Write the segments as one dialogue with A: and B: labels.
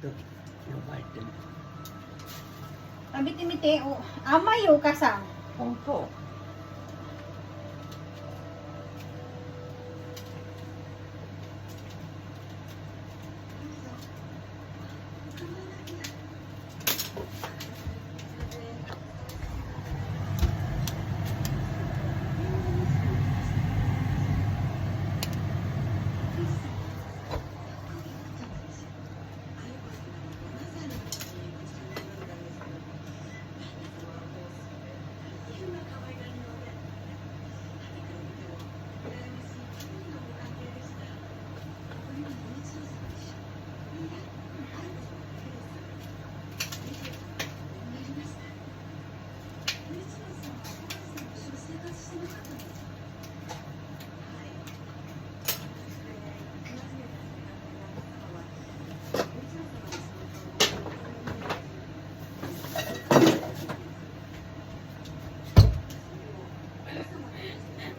A: Ito, yung button.
B: Abit-imite, o. Amayo kasang.
A: Opo.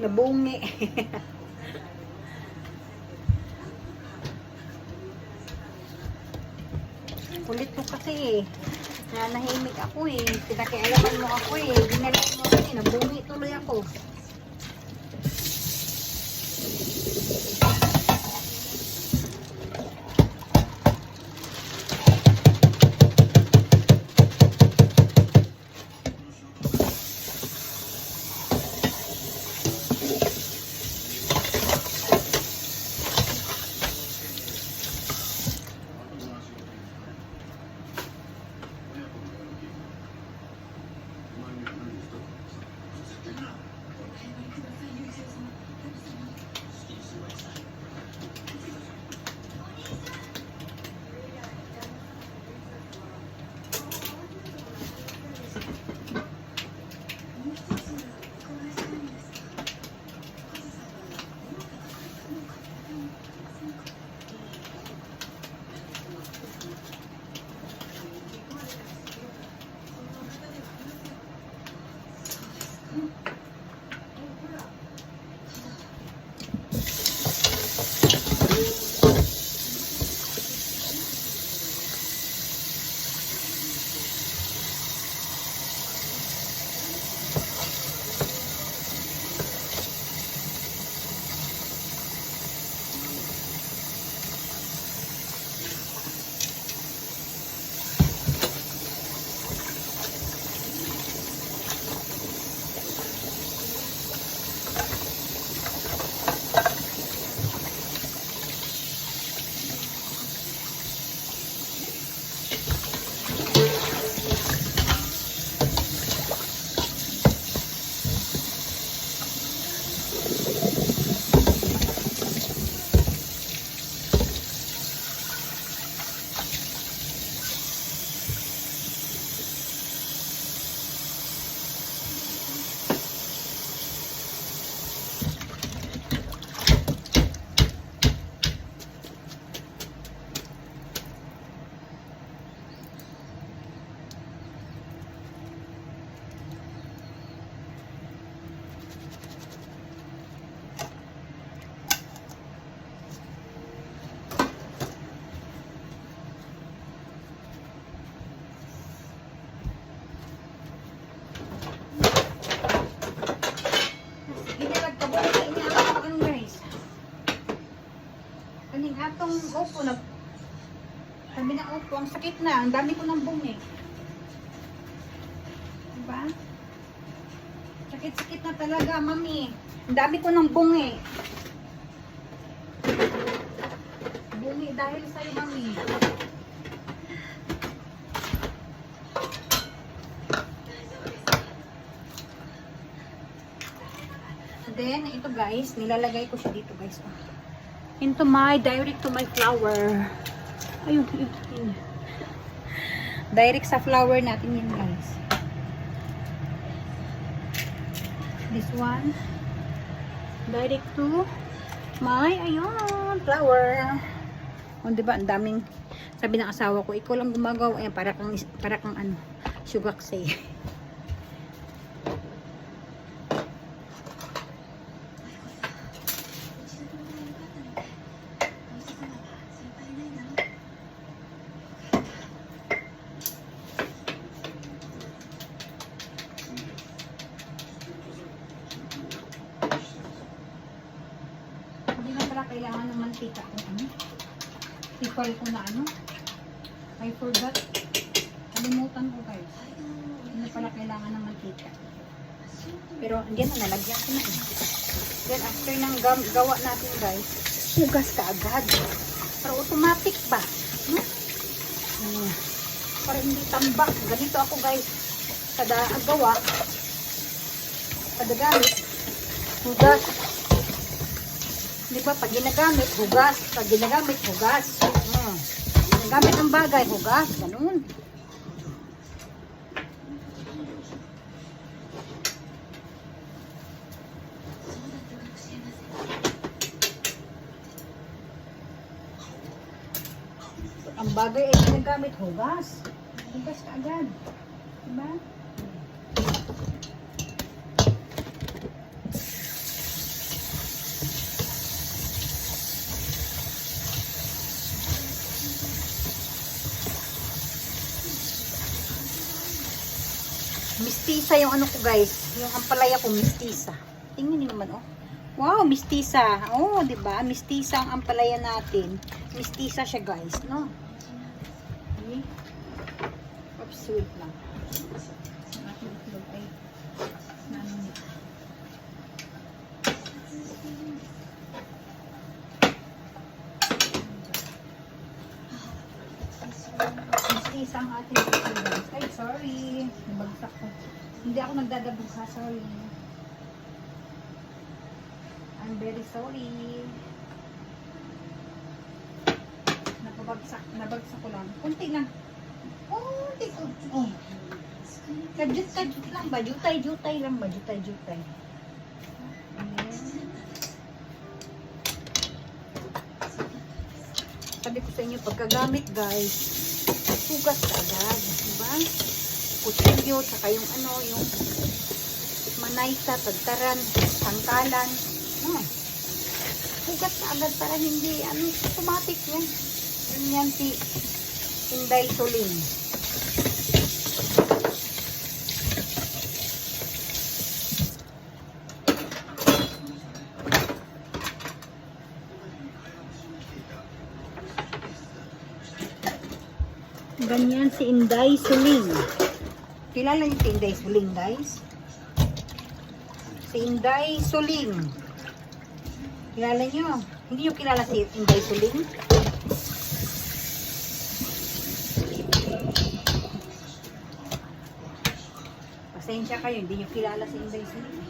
B: Nabungi. Kulit mo kasi eh. Nahimik ako eh. Pinakialaman mo ako eh. Dinala mo ako eh. Nabungi tuloy ako. Atong upo na sabi na upo, ang sakit na, ang dami ko ng bungi. Diba? Sakit-sakit na talaga, mami. Ang dami ko ng bungi. Bungi dahil sa'yo, mami. Then, ito guys, nilalagay ko siya dito guys. Into my, direct to my flower. Ayun, yun. Direct sa flower natin yan guys. This one. Direct to my, ayun, flower. O, diba, ang daming, sabi ng asawa ko, ikaw lang gumagawa. Ayan, para kang ano, sugaksay. mantika ko ano. Sipal ko na ano. I forgot. Kalimutan ko guys. Ano pala kailangan ng mantika. Pero hindi na nalagyan ko na eh. Then after ng gawa natin guys, hugas ka agad. Para automatic ba? Para hindi tambak. Ganito ako guys. Kada gawa, kada gamit, hugas. Di ba? Pag ginagamit, hugas. Pag ginagamit, hugas. Ginagamit ang bagay, hugas. Ganun. Ang bagay ay ginagamit, hugas. Hugas ka agad. Diba? Mistisa yung ano ko guys. Yung ampalaya ko, mistisa. Tingnan niyo naman oh. Wow, mistisa. Oh, 'di ba? Mistisa ang ampalaya natin. Mistisa siya guys, no? Okay. Oops, sweet lang. Ang ating itlog ay nanunit. Mistisa ang ating itlog guys. Ay, sorry. Nabagsak ko. Hindi ako nagdadabog ha, sorry. I'm very sorry. Nabagsak ko lang. Kunti lang. Kunti ko. Oh. Kajut lang ba? Jutay lang ba? Jutay. Ayan. Sabi ko sa inyo, pagkagamit guys, hugas ka agad. Diba? Kutsilyo, tsaka yung ano, yung manayta, tagtaran, tangkalan. Hugas ka agad para hindi, ano, automatic yan. Yun yan si Inday Suling. Ganyan si Inday Suling. Kilala niyo si Inday Suling, guys? Si Inday Suling. Kilala niyo? Hindi niyo kilala si Inday Suling? Pasensya kayo, hindi niyo kilala si Inday Suling.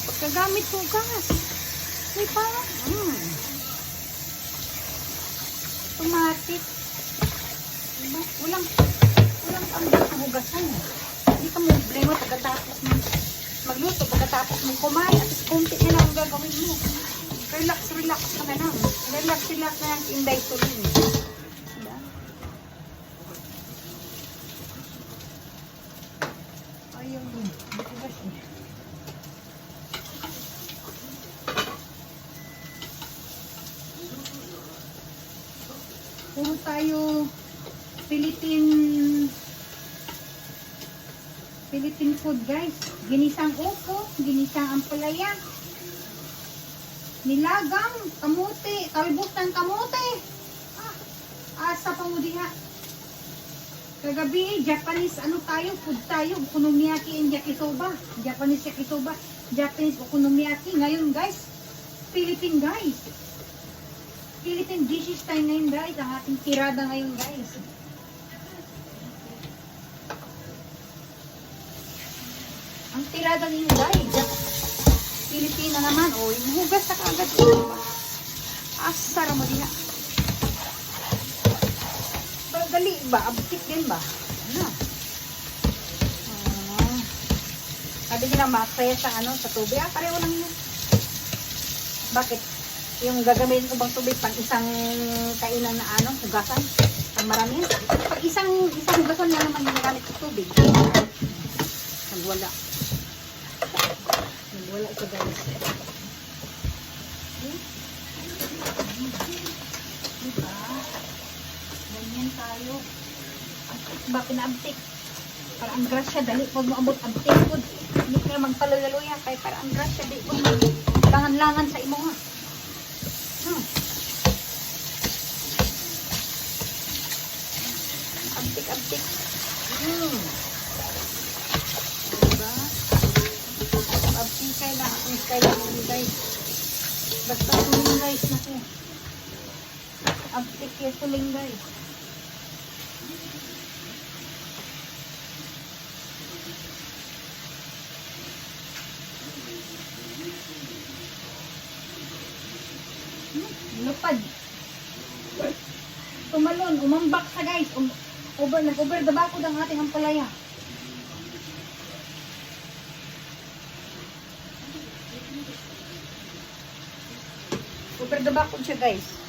B: Pagkagamit ko gas. May pa. Automatic. Diba? Walang tambal sa hugasan. Hindi ka problema pagkatapos mo magluto, pagkatapos mong kumain, at konti na lang ang gagawin mo. Relax ka na lang. Relax na lang Inday Suling. Diba? Ayaw din. Bukas eh. Puro tayo Philippine food guys. Ginisang upo, ginisang ampalaya, nilagang kamote, talbos ng kamote. Asa pa mo diha. Kagabi Japanese ano tayo, food tayo, okonomiyaki and yakisoba. Japanese yakisoba, Japanese okonomiyaki. Ngayon guys, Philippine guys. Philippine dishes tayo ngayon guys. Ang ating tirada ngayon guys. Ang tirada ngayon guys. Pilipina naman. O, yung hugas na kaagad. Asar mo din na. Dali ba? Abtik din ba? Ano? Sabi nila masaya sa ano, sa tubig. Pareho lang yun. Bakit? Yung gagamitin ko bang tubig pang isang kainan na ano, hugasan? Pang marami? Pag isang hugasan na naman yung gamit sa tubig. Nagwala ito guys. Okay? Kain tayo. Abtik ba pinaabtik? Para ang grasya, dali po mo abot abtik po. Hindi ka magpaluya-luya kay para ang grasya, dali po langan-langan sa imo ha. Abtik-abtik. Diba? Abtik na. Ang kailangan guys. Basta tuling guys na po. Abtik yung tuling guys. Lupad. Tumalon, umambak sa guys. Nag-over the back ang ating ampalaya. Over the back siya guys.